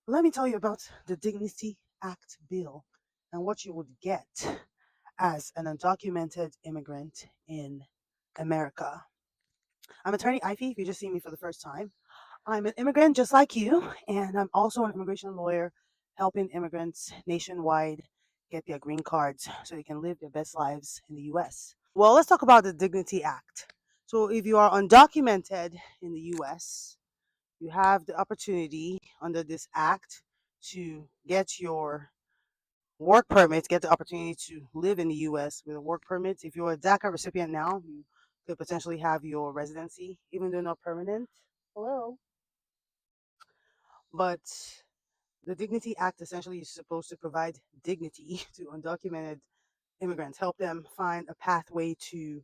Let me tell you about the Dignity Act bill and what you would get as an undocumented immigrant in America. I'm attorney Ivy, if you just see me for the first time. I'm an immigrant just like you, and I'm also an immigration lawyer helping immigrants nationwide get their green cards so they can live their best lives in the US. Well, let's talk about the Dignity Act. So, if you are undocumented in the US, you have the opportunity under this act to get your work permit, get the opportunity to live in the US with a work permit. If you're a DACA recipient now, you could potentially have your residency, even though not permanent. Hello. But the Dignity Act essentially is supposed to provide dignity to undocumented immigrants, help them find a pathway to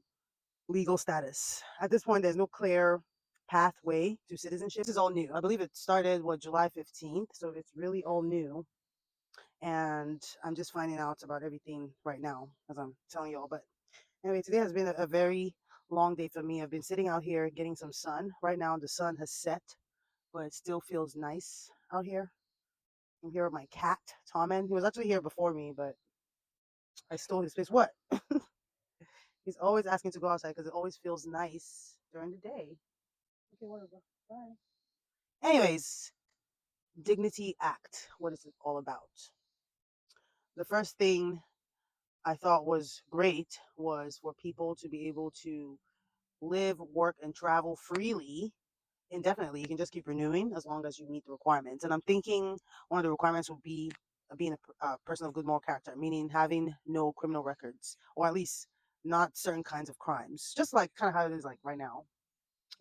legal status. At this point, there's no clear pathway to citizenship. This is all new. I believe it started, July 15th. So it's really all new. And I'm just finding out about everything right now as I'm telling you all. But anyway, today has been a very long day for me. I've been sitting out here getting some sun. Right now, the sun has set, but it still feels nice out here. I'm here with my cat, Tommen. He was actually here before me, but I stole his space. What? He's always asking to go outside because it always feels nice during the day. Okay, whatever. Bye. Anyways, Dignity Act. What is it all about? The first thing I thought was great was for people to be able to live, work, and travel freely indefinitely. You can just keep renewing as long as you meet the requirements. And I'm thinking one of the requirements would be being a person of good moral character, meaning having no criminal records, or at least not certain kinds of crimes, just like kind of how it is like right now.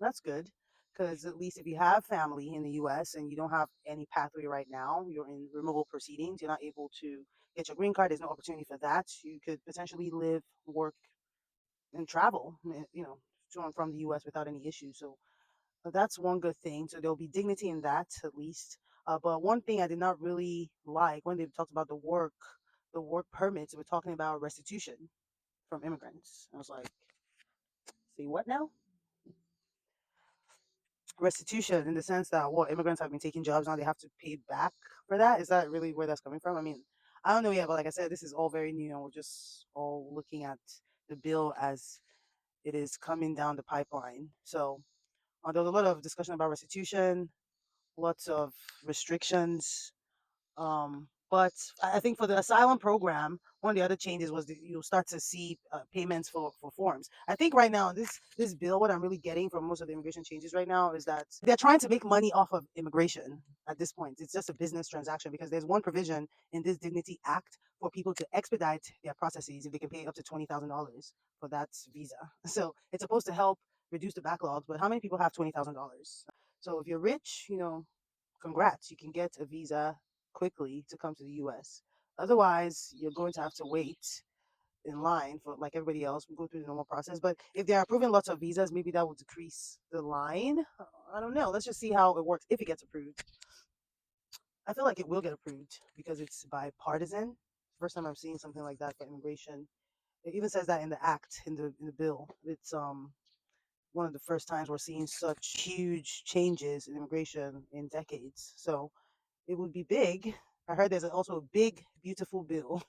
That's good. Because at least if you have family in the US and you don't have any pathway right now, you're in removal proceedings, you're not able to get your green card, there's no opportunity for that. You could potentially live, work, and travel, to and from the US without any issues. So that's one good thing. So there'll be dignity in that at least. But one thing I did not really like when they talked about the work permits, we're talking about restitution from immigrants. I was like, see what now? Restitution in the sense that what immigrants have been taking jobs now they have to pay back for that. Is that really where that's coming from? I mean, I don't know yet, but like I said, this is all very new, and we're just all looking at the bill as it is coming down the pipeline. So there's a lot of discussion about restitution, lots of restrictions. But I think for the asylum program, one of the other changes was that you'll start to see payments for forms. I think right now this bill, what I'm really getting from most of the immigration changes right now is that they're trying to make money off of immigration. At this point, it's just a business transaction because there's one provision in this Dignity Act for people to expedite their processes if they can pay up to $20,000 for that visa. So it's supposed to help reduce the backlogs. But how many people have $20,000? So if you're rich, congrats, you can get a visa quickly to come to the US. Otherwise, you're going to have to wait in line for like everybody else. We go through the normal process. But if they are approving lots of visas, maybe that will decrease the line. I don't know. Let's just see how it works if it gets approved. I feel like it will get approved because it's bipartisan. First time I'm seeing something like that for immigration. It even says that in the act, in the bill. It's one of the first times we're seeing such huge changes in immigration in decades. So it would be big. I heard there's also a big, beautiful bill.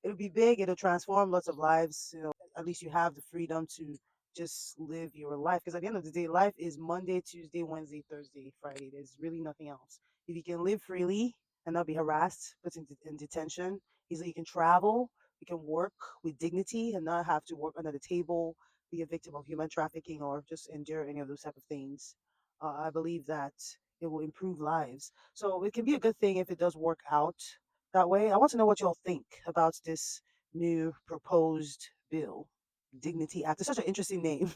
It'll be big. It'll transform lots of lives. At least you have the freedom to just live your life. Because at the end of the day, life is Monday, Tuesday, Wednesday, Thursday, Friday. There's really nothing else. If you can live freely and not be harassed, put in detention, easily you can travel, you can work with dignity and not have to work under the table, be a victim of human trafficking, or just endure any of those type of things. I believe that it will improve lives. So it can be a good thing if it does work out that way. I want to know what you all think about this new proposed bill, Dignity Act. It's such an interesting name.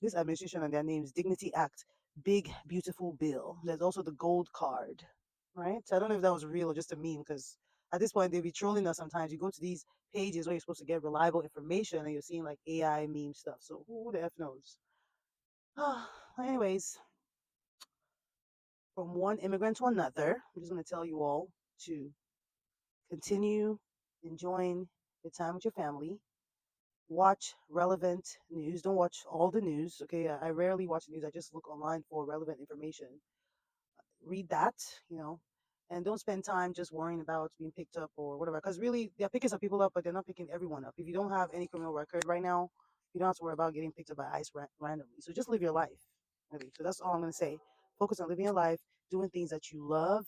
This administration and their names, Dignity Act, big, beautiful bill. There's also the gold card, right? So I don't know if that was real or just a meme because at this point they'll be trolling us sometimes. You go to these pages where you're supposed to get reliable information and you're seeing like AI meme stuff. So who the F knows? Anyways, from one immigrant to another, I'm just going to tell you all to continue enjoying your time with your family. Watch relevant news. Don't watch all the news. Okay, I rarely watch news. I just look online for relevant information. read that, you know, and don't spend time just worrying about being picked up or whatever. Because really, they're picking some people up, but they're not picking everyone up. If you don't have any criminal record right now, you don't have to worry about getting picked up by ICE randomly. So just live your life, really. So that's all I'm going to say. Focus on living your life, doing things that you love,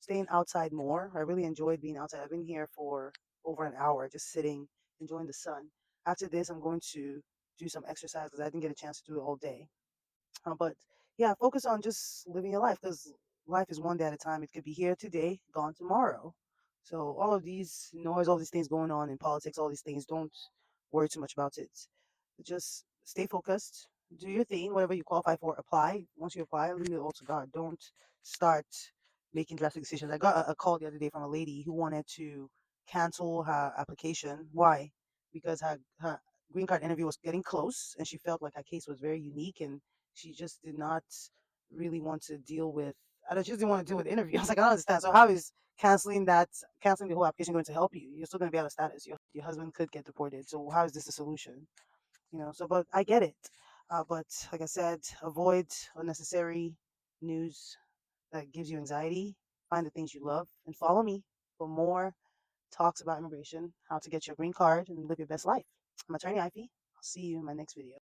staying outside more. I really enjoyed being outside. I've been here for over an hour, just sitting, enjoying the sun. After this, I'm going to do some exercise because I didn't get a chance to do it all day. But yeah, focus on just living your life because life is one day at a time. It could be here today, gone tomorrow. So all of these noise, all these things going on in politics, all these things, don't worry too much about it. Just stay focused, do your thing, whatever you qualify for, apply. Once you apply, leave it all to God. Don't start making drastic decisions. I got a call the other day from a lady who wanted to cancel her application. Why? Because her green card interview was getting close and she felt like her case was very unique and she just did not really want to deal with. I don't, she just didn't want to deal with the interview. I was like, I don't understand. So how is canceling the whole application going to help you? You're still going to be out of status. Your husband could get deported. So how is this a solution? So, but I get it. But like I said, avoid unnecessary news that gives you anxiety. Find the things you love and follow me for more talks about immigration, how to get your green card and live your best life. I'm Attorney Ivy. I'll see you in my next video.